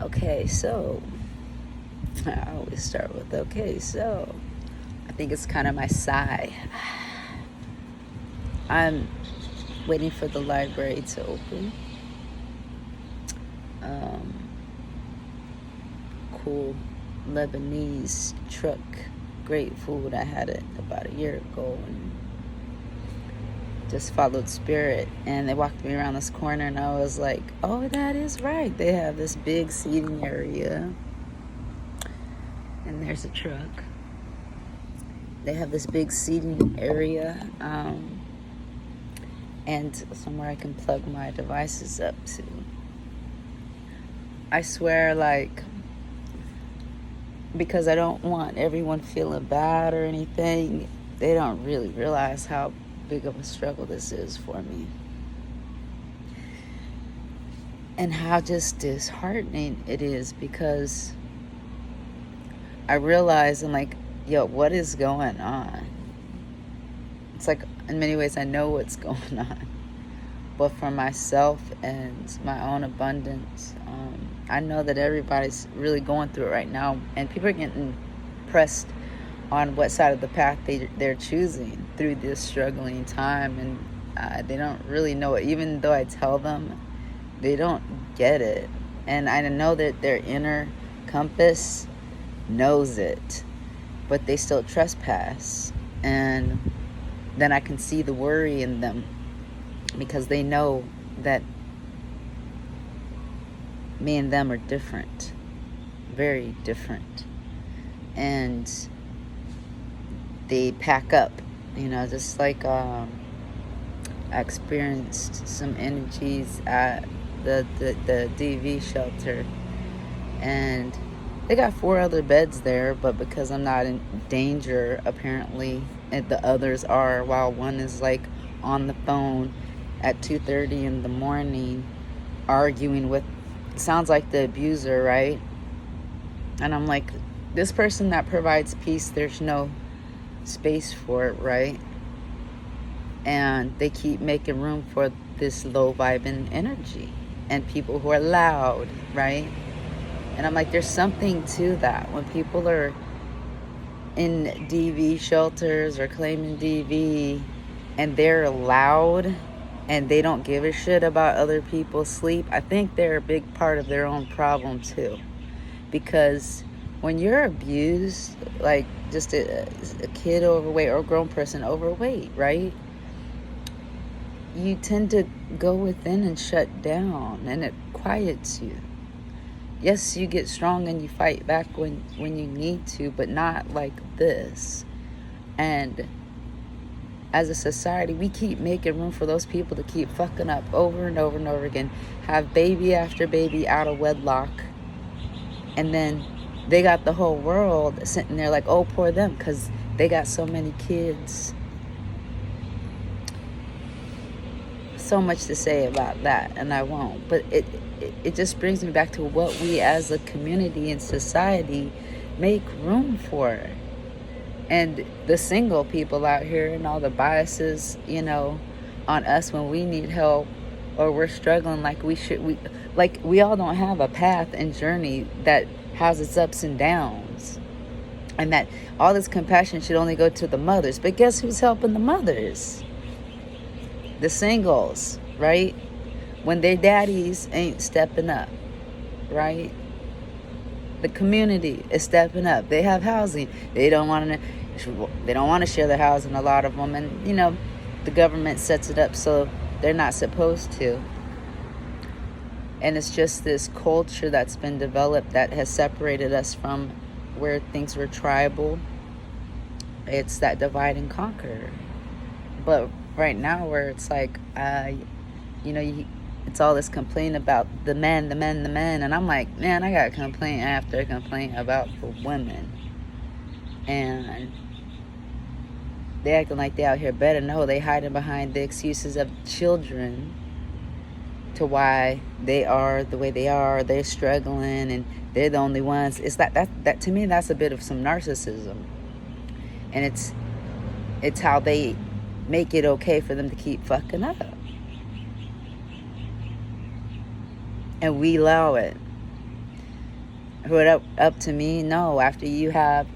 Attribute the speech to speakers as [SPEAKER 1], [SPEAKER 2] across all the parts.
[SPEAKER 1] Okay, so I always start with okay, so I think it's kind of my sigh. I'm waiting for the library to open. Cool Lebanese truck, great food. I had it about a year ago and just followed spirit, and they walked me around this corner and I was like, oh, that is right, they have this big seating area and there's a truck. They have this big seating area and somewhere I can plug my devices up to. I swear, like, because I don't want everyone feeling bad or anything, they don't really realize how big of a struggle this is for me. And how just disheartening it is, because I realize I'm like, yo, what is going on? It's like, in many ways, I know what's going on. But for myself and my own abundance, I know that everybody's really going through it right now. And people are getting pressed on what side of the path they're choosing through this struggling time. And they don't really know it. Even though I tell them, they don't get it. And I know that their inner compass knows it, but they still trespass. And then I can see the worry in them, because they know that me and them are different, very different. And they pack up, just like I experienced some energies at the DV shelter, and they got 4 other beds there, but because I'm not in danger, apparently, and the others are, while one is like on the phone at 2:30 in the morning arguing with, sounds like the abuser, right? And I'm like, this person that provides peace, there's no space for it, right? And they keep making room for this low vibing energy and people who are loud, right? And I'm like, there's something to that. When people are in DV shelters or claiming DV and they're loud and they don't give a shit about other people's sleep, I think they're a big part of their own problem too. Because when you're abused, like just a kid overweight or a grown person overweight, right? You tend to go within and shut down, and it quiets you. Yes, you get strong and you fight back when you need to, but not like this. And as a society, we keep making room for those people to keep fucking up over and over and over again, have baby after baby out of wedlock, and then they got the whole world sitting there like, oh, poor them, because they got so many kids. So much to say about that, and I won't. But it just brings me back to what we as a community and society make room for. And the single people out here and all the biases, on us when we need help or we're struggling, like we all don't have a path and journey that has its ups and downs. And that all this compassion should only go to the mothers. But guess who's helping the mothers? The singles, right? When their daddies ain't stepping up, right? The community is stepping up. They have housing. They don't want to share their housing, a lot of them. And, the government sets it up so they're not supposed to. And it's just this culture that's been developed that has separated us from where things were tribal. It's that divide and conquer. But right now where it's like, it's all this complaint about the men. And I'm like, man, I got complaint after complaint about the women. And they acting like they out here better. No, they hiding behind the excuses of children to why they are the way they are. They're struggling and they're the only ones. It's that to me, that's a bit of some narcissism. And it's how they make it okay for them to keep fucking up. And we allow it. up to me, no. After you have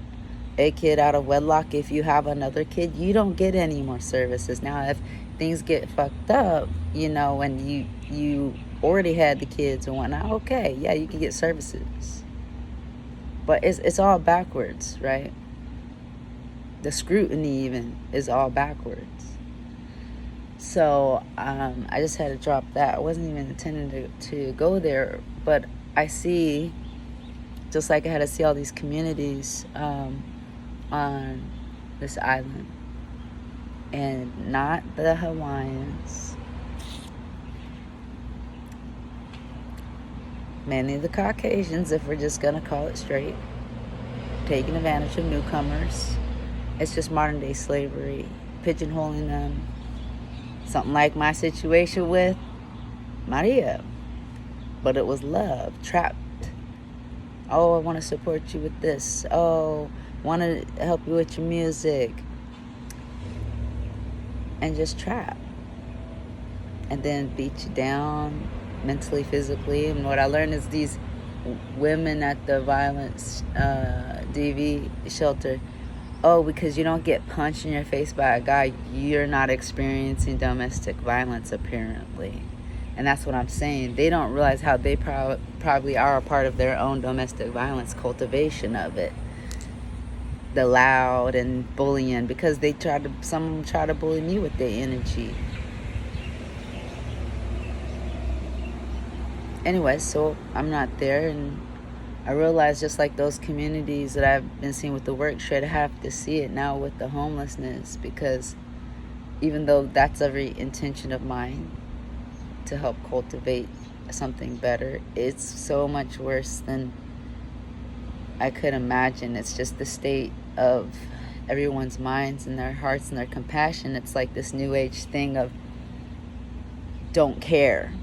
[SPEAKER 1] a kid out of wedlock, if you have another kid, you don't get any more services. Now, if things get fucked up, and you already had the kids and whatnot, okay, yeah, you can get services. But it's all backwards, right? The scrutiny even is all backwards. So I just had to drop that. I wasn't even intending to go there, but I see, just like I had to see all these communities on this island, and not the Hawaiians, many of the Caucasians, if we're just gonna call it straight, taking advantage of newcomers. It's just modern day slavery, pigeonholing them. Something like my situation with Maria, but it was love, trapped. Oh, I want to support you with this. Oh, want to help you with your music. And just trap. And then beat you down mentally, physically. And what I learned is these women at the violence DV shelter, oh, because you don't get punched in your face by a guy, you're not experiencing domestic violence, apparently. And that's what I'm saying. They don't realize how they probably are a part of their own domestic violence cultivation of it. The loud and bullying, because some of them try to bully me with their energy. Anyway, so I'm not there, and I realize, just like those communities that I've been seeing with the work trade, I have to see it now with the homelessness, because even though that's every intention of mine to help cultivate something better, it's so much worse than I could imagine. It's just the state of everyone's minds and their hearts and their compassion. It's like this new age thing of don't care.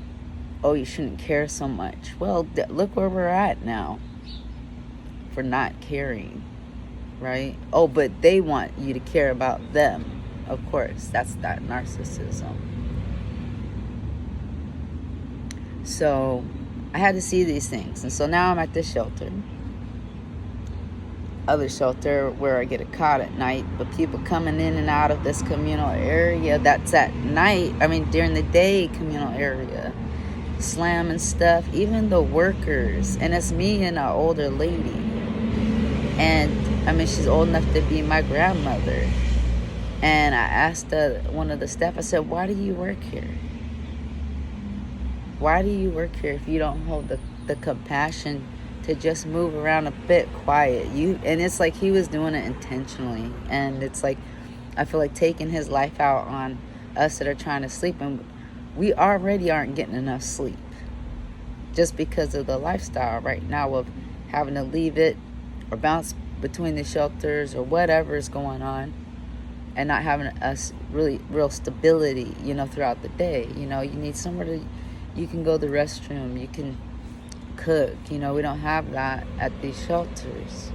[SPEAKER 1] Oh, you shouldn't care so much. Well, look where we're at now for not caring, right? Oh, but they want you to care about them. Of course, that's that narcissism. So I had to see these things. And so now I'm at this shelter. Other shelter where I get caught at night, but people coming in and out of this communal area that's at night, during the day communal area, slamming stuff, even the workers. And it's me and an older lady. And she's old enough to be my grandmother. And I asked one of the staff, I said, why do you work here? Why do you work here if you don't hold the compassion to just move around a bit quiet? And it's like he was doing it intentionally. And it's like, I feel like taking his life out on us that are trying to sleep. And we already aren't getting enough sleep, just because of the lifestyle right now of having to leave it or bounce between the shelters or whatever is going on, and not having us real stability, throughout the day. You need somewhere you can go to the restroom, you can cook. We don't have that at these shelters.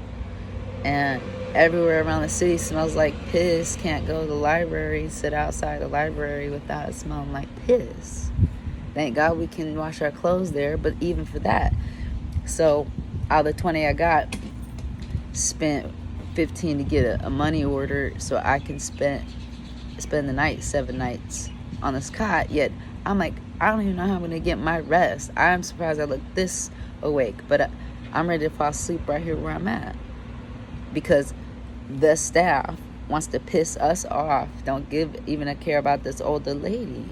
[SPEAKER 1] And everywhere around the city smells like piss. Can't go to the library, sit outside the library without it smelling like piss. Thank God we can wash our clothes there, but even for that. So out of the 20 I got, spent 15 to get a money order so I can spend the night, 7 nights on this cot. Yet I'm like, I don't even know how I'm going to get my rest. I'm surprised I look this awake, but I'm ready to fall asleep right here where I'm at, because the staff wants to piss us off. Don't give even a care about this older lady.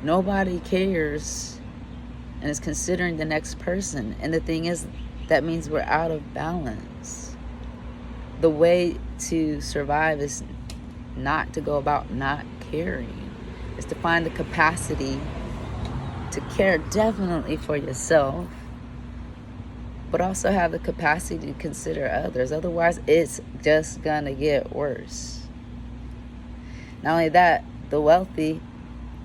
[SPEAKER 1] Nobody cares and is considering the next person. And the thing is, that means we're out of balance. The way to survive is not to go about not caring. It's to find the capacity to care definitely for yourself, but also have the capacity to consider others. Otherwise, it's just gonna get worse. Not only that, the wealthy,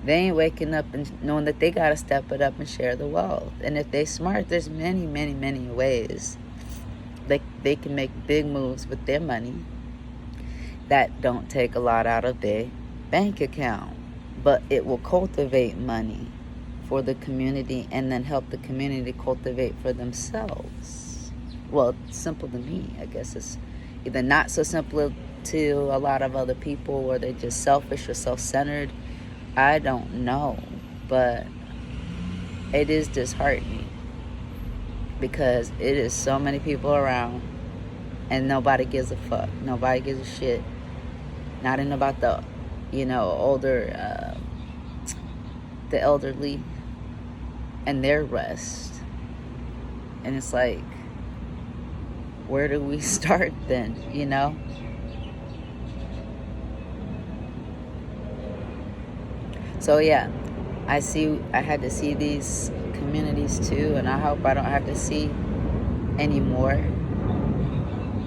[SPEAKER 1] they ain't waking up and knowing that they gotta step it up and share the wealth. And if they smart, there's many, many, many ways they can make big moves with their money that don't take a lot out of their bank account, but it will cultivate money for the community, and then help the community cultivate for themselves. Well, simple to me. I guess it's either not so simple to a lot of other people, or they're just selfish or self-centered. I don't know, but it is disheartening because it is so many people around and nobody gives a fuck. Nobody gives a shit. Not in about the, older, the elderly and their rest. And it's like, where do we start then, So yeah, I had to see these communities too, and I hope I don't have to see any more.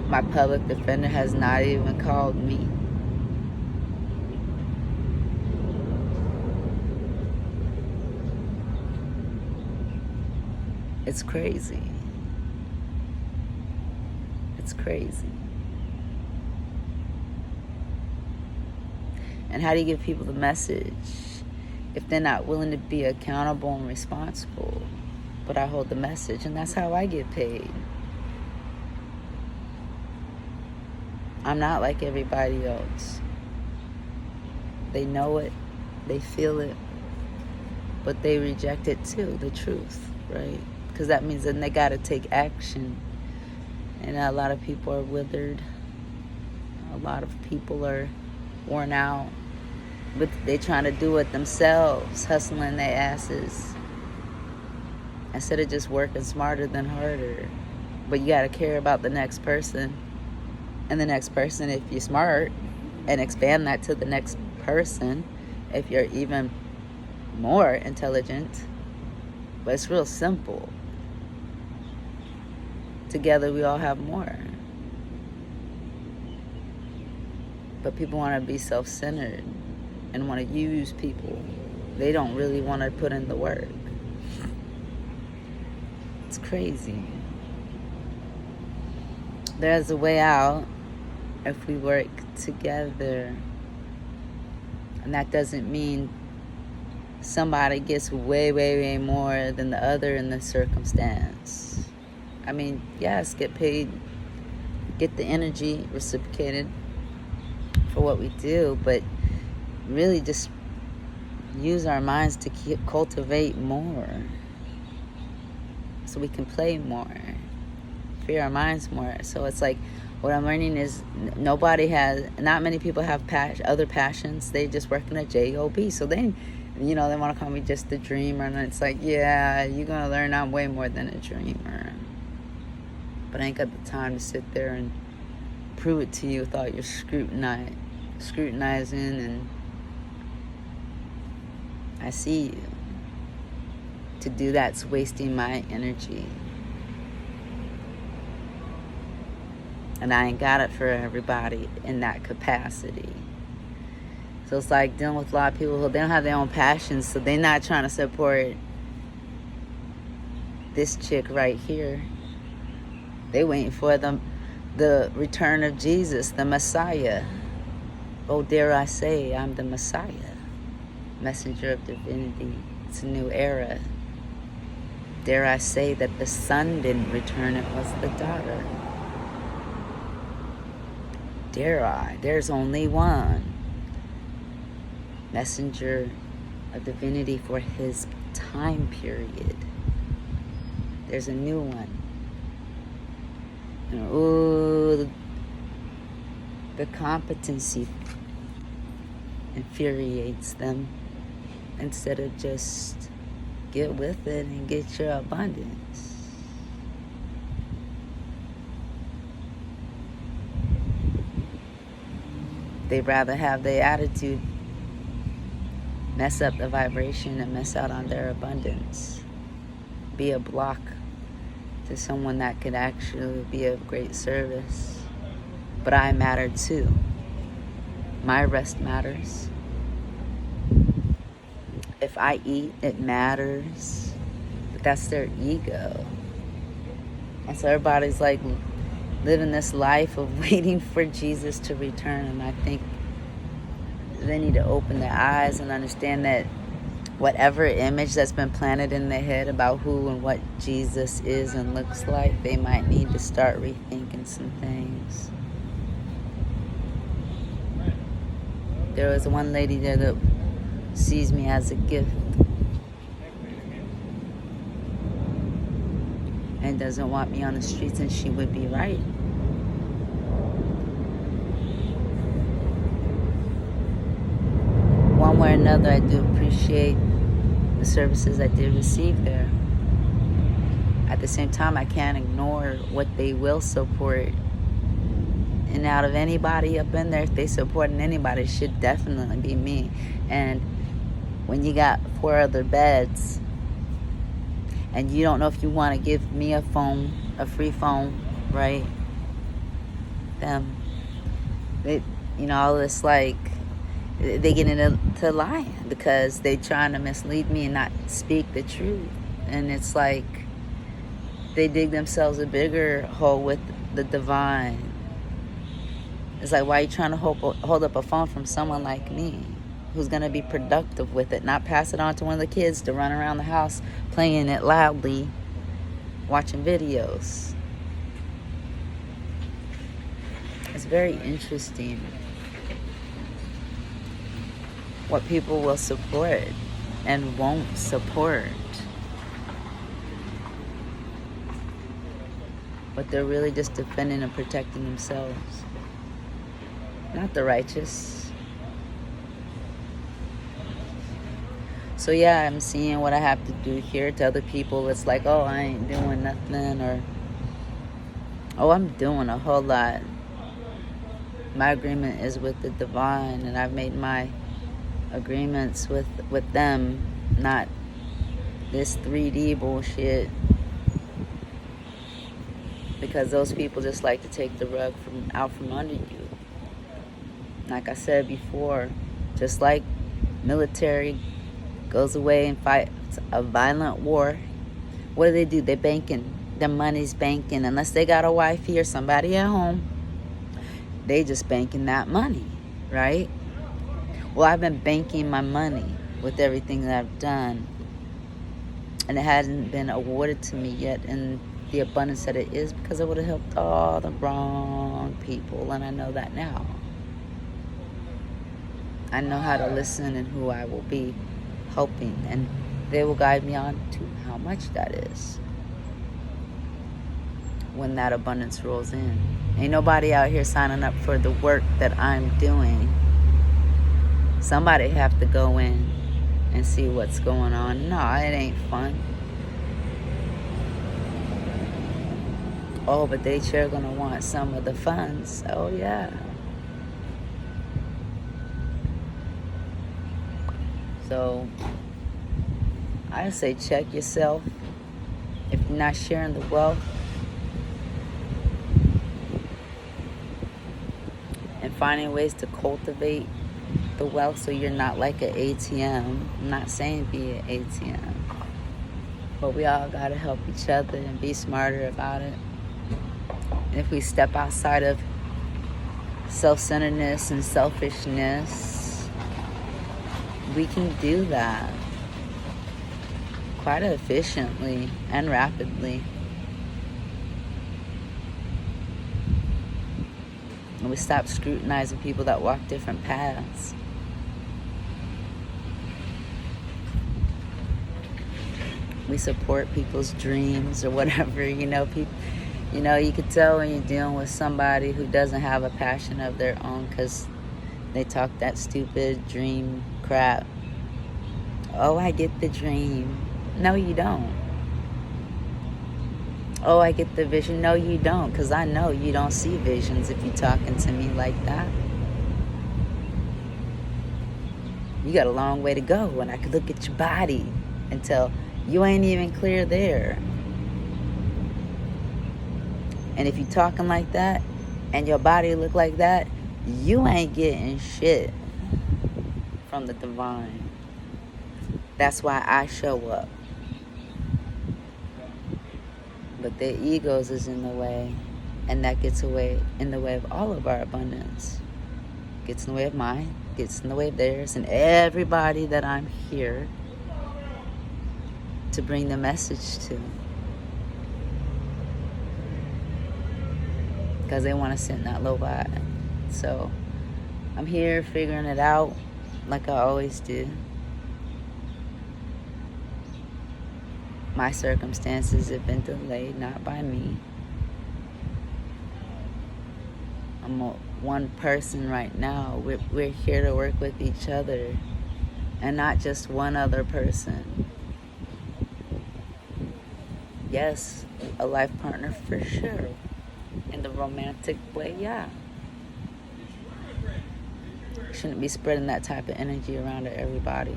[SPEAKER 1] My public defender has not even called me. It's crazy. It's crazy. And how do you give people the message if they're not willing to be accountable and responsible? But I hold the message, and that's how I get paid. I'm not like everybody else. They know it, they feel it, but they reject it too, the truth, right? Because that means then they got to take action. And a lot of people are withered. A lot of people are worn out. But they trying to do it themselves, hustling their asses, instead of just working smarter than harder. But you got to care about the next person. And the next person, if you're smart, and expand that to the next person, if you're even more intelligent. But it's real simple. Together we all have more. But people want to be self-centered and want to use people. They don't really want to put in the work. It's crazy. There's a way out if we work together. And that doesn't mean somebody gets way, way, way more than the other in the circumstance. I mean, yes, get paid, get the energy reciprocated for what we do, but really just use our minds to cultivate more so we can play more, free our minds more. So it's like, what I'm learning is not many people have other passions. They just work in a job. So they want to call me just the dreamer. And it's like, yeah, you're going to learn I'm way more than a dreamer. But I ain't got the time to sit there and prove it to you with all your scrutinizing. And I see you. To do that's wasting my energy. And I ain't got it for everybody in that capacity. So it's like dealing with a lot of people who they don't have their own passions, so they're not trying to support this chick right here. They waiting for the return of Jesus, the Messiah. Oh, dare I say, I'm the Messiah, messenger of divinity. It's a new era. Dare I say that the son didn't return, it was the daughter. Dare I? There's only one messenger of divinity for his time period. There's a new one. And the competency infuriates them instead of just get with it and get your abundance. They'd rather have their attitude mess up the vibration and miss out on their abundance. Be a block to someone that could actually be of great service. But I matter too. My rest matters. If I eat, it matters. But that's their ego. And so everybody's like living this life of waiting for Jesus to return. And I think they need to open their eyes and understand that whatever image that's been planted in their head about who and what Jesus is and looks like, they might need to start rethinking some things. There was one lady there that sees me as a gift and doesn't want me on the streets, and she would be right. One way or another, I do appreciate the services I did receive there. At the same time, I can't ignore what they will support. And out of anybody up in there, if they supporting anybody, it should definitely be me. And when you got 4 other beds, and you don't know if you want to give me a free phone, right? All this, like, they get into lying because they trying to mislead me and not speak the truth. And it's like they dig themselves a bigger hole with the divine. It's like, why are you trying to hold up a phone from someone like me who's going to be productive with it, not pass it on to one of the kids to run around the house playing it loudly, watching videos? It's very interesting what people will support and won't support. But they're really just defending and protecting themselves, not the righteous. So yeah, I'm seeing what I have to do here. To other people, it's like, oh, I ain't doing nothing, or oh, I'm doing a whole lot. My agreement is with the divine, and I've made my agreements with them, not this 3D bullshit. Because those people just like to take the rug out from under you. Like I said before, just like military goes away and fights a violent war, what do? They're banking. Their money's banking. Unless they got a wifey or somebody at home, they just banking that money, right? Well, I've been banking my money with everything that I've done, and it hasn't been awarded to me yet in the abundance that it is, because it would have helped all the wrong people, and I know that now. I know how to listen and who I will be helping, and they will guide me on to how much that is when that abundance rolls in. Ain't nobody out here signing up for the work that I'm doing. Somebody have to go in and see what's going on. No, it ain't fun. Oh, but they sure gonna want some of the funds. Oh yeah. So I say check yourself. If you're not sharing the wealth, and finding ways to cultivate the wealth so you're not like an ATM. I'm not saying be an ATM, but we all gotta help each other and be smarter about it. And if we step outside of self-centeredness and selfishness, we can do that quite efficiently and rapidly. And we stop scrutinizing people that walk different paths. We support people's dreams or whatever, people. You could tell when you're dealing with somebody who doesn't have a passion of their own, because they talk that stupid dream crap. Oh, I get the dream. No, you don't. Oh, I get the vision. No, you don't, because I know you don't see visions if you're talking to me like that. You got a long way to go, and I could look at your body and tell you ain't even clear there. And if you talking like that and your body look like that, you ain't getting shit from the divine. That's why I show up. But their egos is in the way, and that gets in the way of all of our abundance. Gets in the way of mine, gets in the way of theirs, and everybody that I'm here to bring the message to. Because they want to sit in that low vibe. So I'm here figuring it out like I always do. My circumstances have been delayed, not by me. I'm one person right now. We're here to work with each other and not just one other person. Yes, a life partner for sure. In the romantic way, yeah. Shouldn't be spreading that type of energy around to everybody.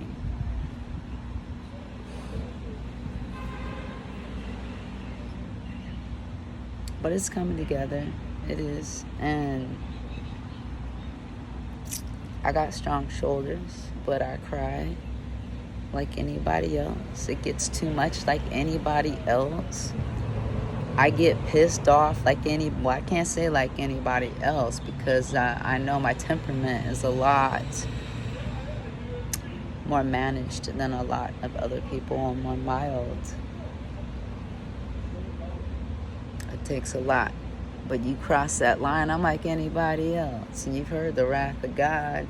[SPEAKER 1] But it's coming together. It is. And I got strong shoulders, but I cry like anybody else. It gets too much like anybody else. I get pissed off like I can't say like anybody else, because I know my temperament is a lot more managed than a lot of other people, and more mild. It takes a lot. But you cross that line, I'm like anybody else. And you've heard the wrath of God.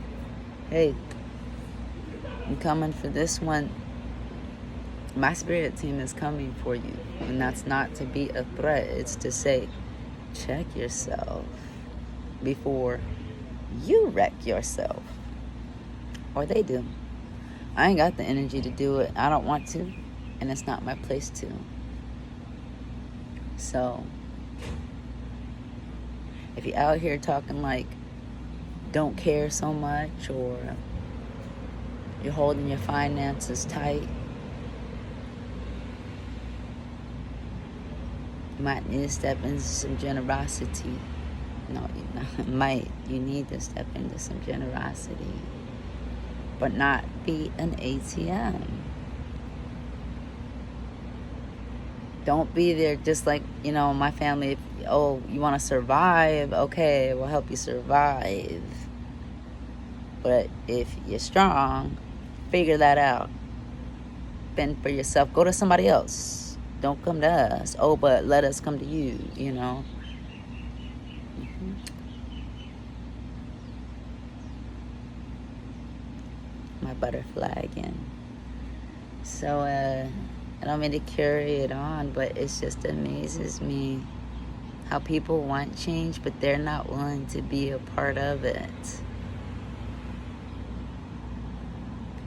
[SPEAKER 1] Hey, I'm coming for this one. My spirit team is coming for you. And that's not to be a threat. It's to say, check yourself before you wreck yourself. Or they do. I ain't got the energy to do it. I don't want to. And it's not my place to. So, if you're out here talking like don't care so much, or you're holding your finances tight, you might need to step into some generosity. No, you need to step into some generosity. But not be an ATM. Don't be there just like, my family. Oh, you want to survive? Okay, we'll help you survive. But if you're strong, figure that out. Fend for yourself. Go to somebody else. Don't come to us. Oh, but let us come to you, Mm-hmm. My butterfly again. So, I don't mean to carry it on, but it just amazes me how people want change, but they're not willing to be a part of it.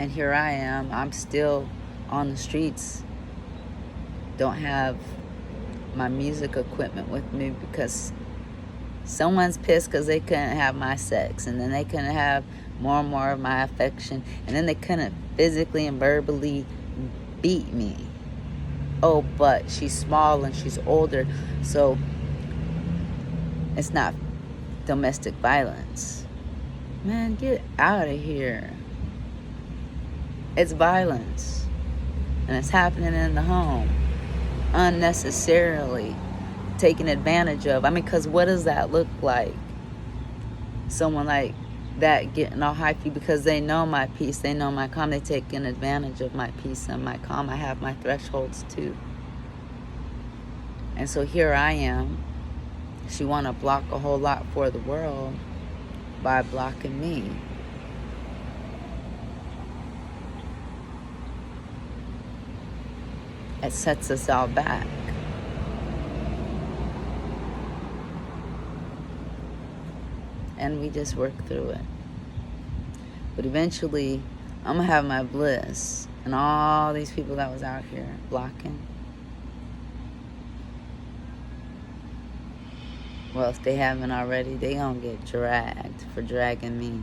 [SPEAKER 1] And here I am. I'm still on the streets. Don't have my music equipment with me because someone's pissed because they couldn't have my sex, and then they couldn't have more and more of my affection, and then they couldn't physically and verbally beat me. Oh, but she's small and she's older, so it's not domestic violence. Man, get out of here. It's violence, and it's happening in the home unnecessarily, taken advantage of. Because what does that look like? Someone like that getting all hypey because they know my peace, they know my calm, they taking advantage of my peace and my calm. I have my thresholds too. And so here I am. She want to block a whole lot for the world by blocking me. It sets us all back. And we just work through it. But eventually, I'm going to have my bliss. And all these people that was out here blocking, well, if they haven't already, they going to get dragged for dragging me.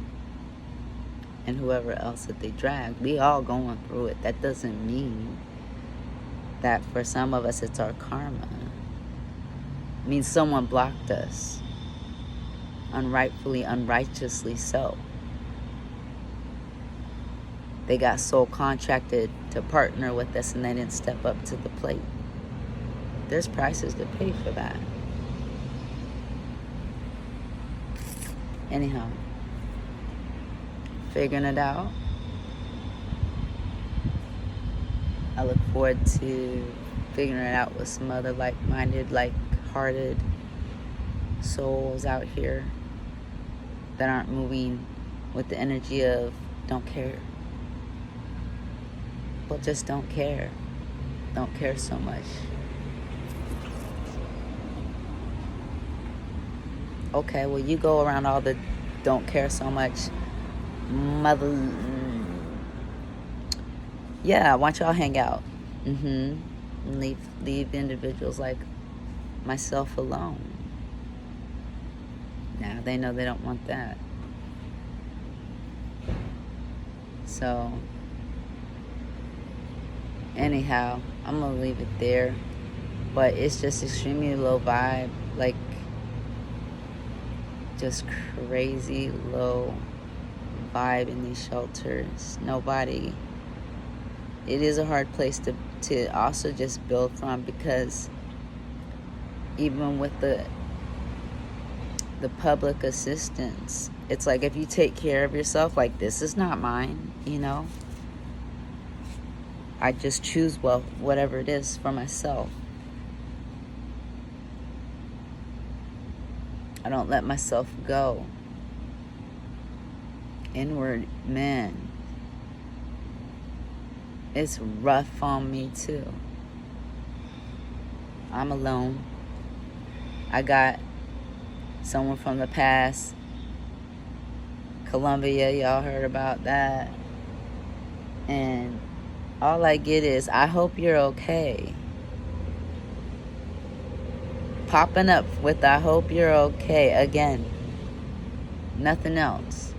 [SPEAKER 1] And whoever else that they drag. We all going through it. That doesn't mean that for some of us it's our karma. It means someone blocked us. Unrightfully, unrighteously so. They got soul contracted to partner with us and they didn't step up to the plate. There's prices to pay for that. Anyhow, figuring it out. I look forward to figuring it out with some other like-minded, like-hearted souls out here that aren't moving with the energy of don't care. Well, just don't care. Don't care so much. Okay, well, you go around all the don't care so much mother. Yeah, why don't y'all hang out? And leave individuals like myself alone. Now they know they don't want that. So anyhow, I'm gonna leave it there. But it's just extremely low vibe, like just crazy low vibe in these shelters. Nobody. It is a hard place to also just build from, because even with the public assistance, it's like if you take care of yourself, like this is not mine, you know. I just choose, well, whatever it is for myself. I don't let myself go inward. Man, it's rough on me too. I'm alone. I got someone from the past, Colombia, y'all heard about that. And all I get is, I hope you're okay. Popping up with I hope you're okay again. Nothing else.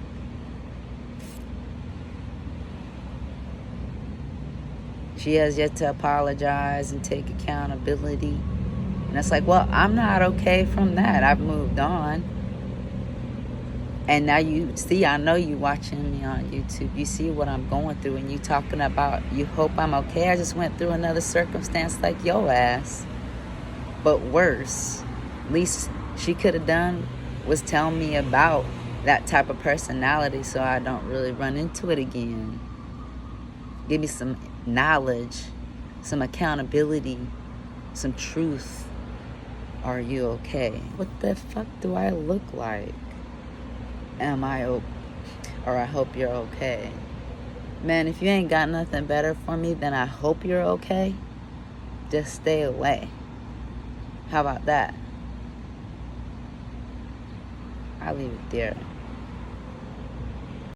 [SPEAKER 1] She has yet to apologize and take accountability. And it's like, well, I'm not okay from that. I've moved on. And now you see, I know you watching me on YouTube. You see what I'm going through, and you talking about you hope I'm okay. I just went through another circumstance like your ass, but worse. Least she could have done was tell me about that type of personality, so I don't really run into it again. Give me some knowledge, some accountability, some truth. Are you okay? What the fuck do I look like? Am I okay? Or I hope you're okay. Man, if you ain't got nothing better for me, then I hope you're okay. Just stay away. How about that? I'll leave it there.